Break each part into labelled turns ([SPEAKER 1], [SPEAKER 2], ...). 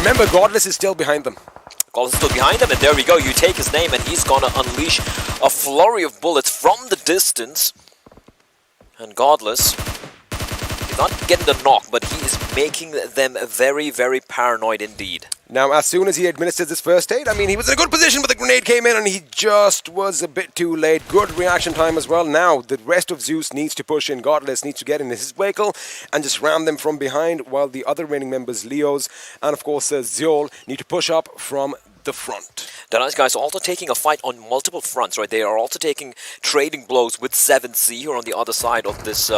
[SPEAKER 1] remember, Godless is still behind them.
[SPEAKER 2] Godless is still behind him, and there we go. You take his name, and he's gonna unleash a flurry of bullets from the distance. And Godless, he's not getting the knock, but he is making them very, very paranoid indeed.
[SPEAKER 1] Now, as soon as he administered this first aid, I mean, he was in a good position, but the grenade came in and he just was a bit too late. Good reaction time as well. Now, the rest of Zeus needs to push in. Godless needs to get in his vehicle and just ram them from behind, while the other remaining members, Leos and, of course, Zeol, need to push up from the front.
[SPEAKER 2] Dinenr guys are also taking a fight on multiple fronts, right? They are also taking trading blows with 7C here on the other side of this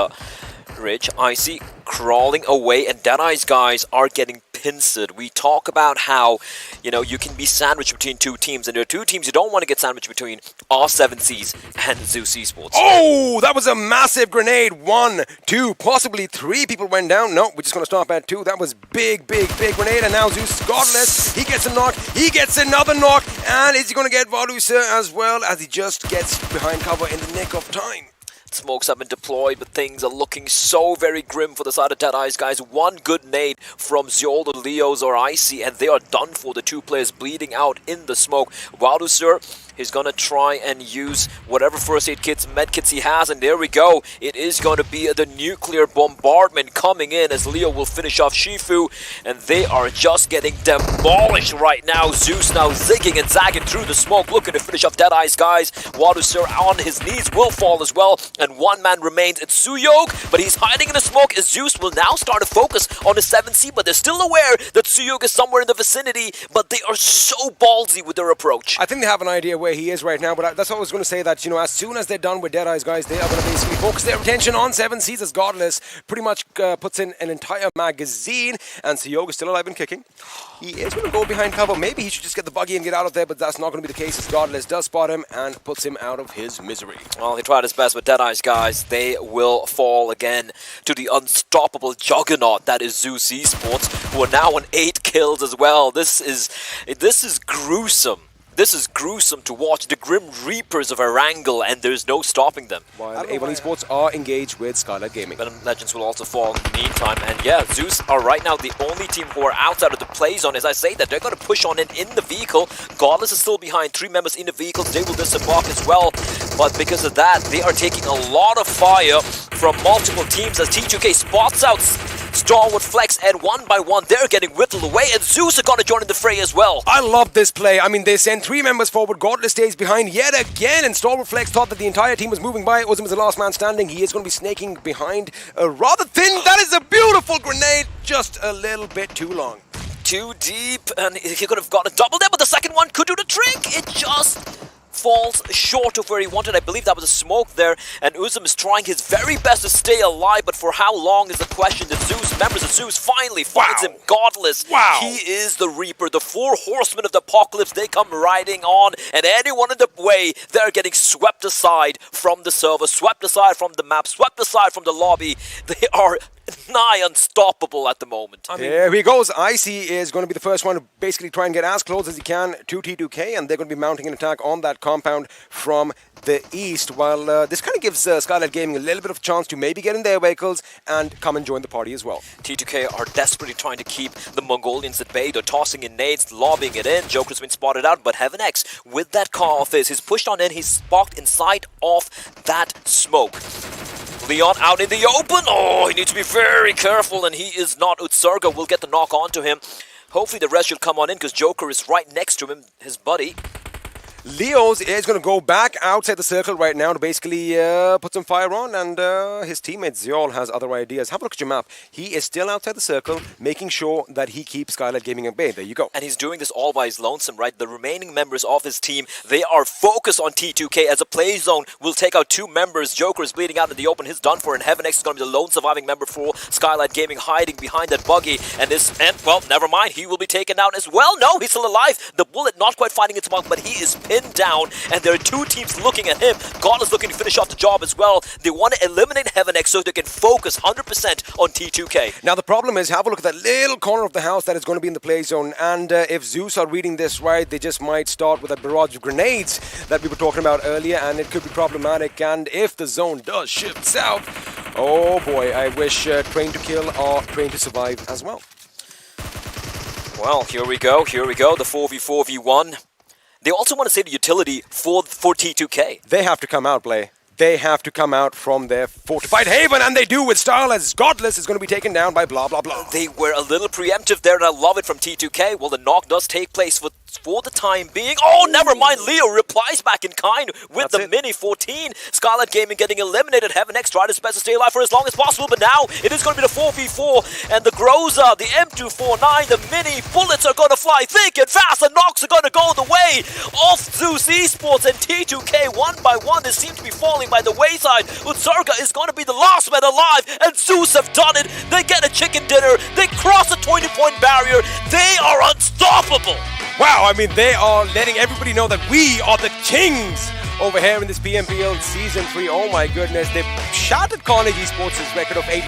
[SPEAKER 2] ridge. Icy crawling away, and Deadeye's guys are getting pincered. We talk about how, you know, you can be sandwiched between two teams, and there are two teams you don't want to get sandwiched between are 7Cs and Zeus Esports.
[SPEAKER 1] Oh, that was a massive grenade. 1, 2, possibly 3 people went down. No, we're just going to stop at 2. That was big, big, big grenade, and now Zeus Godless, he gets a knock, he gets another knock, and is he going to get Valusa as well, as he just gets behind cover in the nick of time.
[SPEAKER 2] Smokes have been deployed, but things are looking so very grim for the side of Deadeye's guys. One good nade from Zeol, the Leos, or Icy, and they are done for. The two players bleeding out in the smoke. Valusur is going to try and use whatever first aid kits, med kits he has, and there we go. It is going to be the nuclear bombardment coming in as Leo will finish off Shifu, and they are just getting demolished right now. Zeus now zigging and zagging through the smoke, looking to finish off Deadeye's guys. Valusur on his knees will fall as well, and one man remains. It's Suyog, but he's hiding in the smoke as Zeus will now start to focus on his 7C, but they're still aware that Suyog is somewhere in the vicinity, but they are so ballsy with their approach.
[SPEAKER 1] I think they have an idea where he is right now, but that's what I was going to say, that, you know, as soon as they're done with Deadeye's guys, they are going to basically focus their attention on 7Cs as Godless pretty much puts in an entire magazine, and Suyog is still alive and kicking. He is going to go behind cover. Maybe he should just get the buggy and get out of there, but that's not going to be the case as Godless does spot him and puts him out of his misery.
[SPEAKER 2] Well, he tried his best with Deadeye's guys. They will fall again to the unstoppable juggernaut that is Zeus Esports, who are now on 8 kills as well. This is gruesome. This is gruesome to watch. The Grim Reapers of Erangel, and there's no stopping them.
[SPEAKER 1] While A1 Esports are engaged with Skylight Gaming.
[SPEAKER 2] Venom Legends will also fall in the meantime. And yeah, Zeus are right now the only team who are outside of the play zone. As I say that, they're going to push on in the vehicle. Godless is still behind. 3 members in the vehicles. They will disembark as well. But because of that, they are taking a lot of fire from multiple teams as T2K spots out Stalwart Flex, and one by one they're getting whittled away, and Zeus are going to join in the fray as well.
[SPEAKER 1] I love this play. I mean, they send 3 members forward. Godless stays behind yet again, and Stalwart Flex thought that the entire team was moving by. Uzum is the last man standing. He is going to be snaking behind rather thin. That is a beautiful grenade, just a little bit too long.
[SPEAKER 2] Too deep, and he could have gotten a double there, but the second one could do the trick. It just falls short of where he wanted. I believe that was a smoke there, and Uzum is trying his very best to stay alive, but for how long is the question. The Zeus, members of Zeus finally finds him. Godless.
[SPEAKER 1] Wow.
[SPEAKER 2] He is the Reaper, the 4 horsemen of the apocalypse. They come riding on, and anyone in the way, they're getting swept aside from the server, swept aside from the map, swept aside from the lobby. They are nigh unstoppable at the moment.
[SPEAKER 1] There he goes. Icy is going to be the first one to basically try and get as close as he can to T2K, and they're going to be mounting an attack on that compound from the east, while this kind of gives Skylight Gaming a little bit of a chance to maybe get in their vehicles and come and join the party as well.
[SPEAKER 2] T2K are desperately trying to keep the Mongolians at bay. They're tossing in nades, lobbing it in. Joker's been spotted out, but Heaven X, with that car of his, he's pushed on in, he's sparked inside of that smoke. Leon out in the open. Oh, he needs to be very careful, and he is not. Utsurga will get the knock onto him. Hopefully the rest should come on in, because Joker is right next to him, his buddy.
[SPEAKER 1] Leos is going to go back outside the circle right now to basically put some fire on, and his teammate Zeol has other ideas. Have a look at your map. He is still outside the circle, making sure that he keeps Skylight Gaming at bay. There you go.
[SPEAKER 2] And he's doing this all by his lonesome, right? The remaining members of his team, they are focused on T2K as a play zone. Will take out 2 members. Joker is bleeding out in the open. He's done for, and Heaven X is going to be the lone surviving member for Skylight Gaming, hiding behind that buggy. And well, never mind. He will be taken down as well. No, he's still alive. The bullet not quite finding its mark, but he is pinned down, and there are 2 teams looking at him. God is looking to finish off the job as well. They want to eliminate Heaven X so they can focus 100% on T2K.
[SPEAKER 1] Now the problem is, have a look at that little corner of the house that is going to be in the play zone, and if Zeus are reading this right, they just might start with a barrage of grenades that we were talking about earlier, and it could be problematic. And if the zone does shift south, oh boy, I wish Train to Kill or Train to Survive as well.
[SPEAKER 2] Well, here we go, the 4v4v1. They also want to say the utility for T2K.
[SPEAKER 1] They have to come out, Play. They have to come out from their fortified haven, and they do with style, as Godless is going to be taken down by blah, blah, blah.
[SPEAKER 2] They were a little preemptive there, and I love it from T2K. Well, the knock does take place for the time being. Oh, never mind. Leo replies back in kind with the Mini 14. Scarlet Gaming getting eliminated. Heaven X tried his best to stay alive for as long as possible, but now it is going to be the 4v4, and the Groza, the M249, the Mini bullets are going to fly thick and fast, and knocks are going to go the way of Zeus Esports and T2K. One by one, they seem to be falling by the wayside. Utsarga is going to be the last man alive, and Zeus have done it. They get a chicken dinner. They cross the 20-point barrier. They are unstoppable.
[SPEAKER 1] Wow, I mean, they are letting everybody know that we are the kings over here in this PMPL Season 3. Oh my goodness, they've shattered Carnegie Sports' record of 8.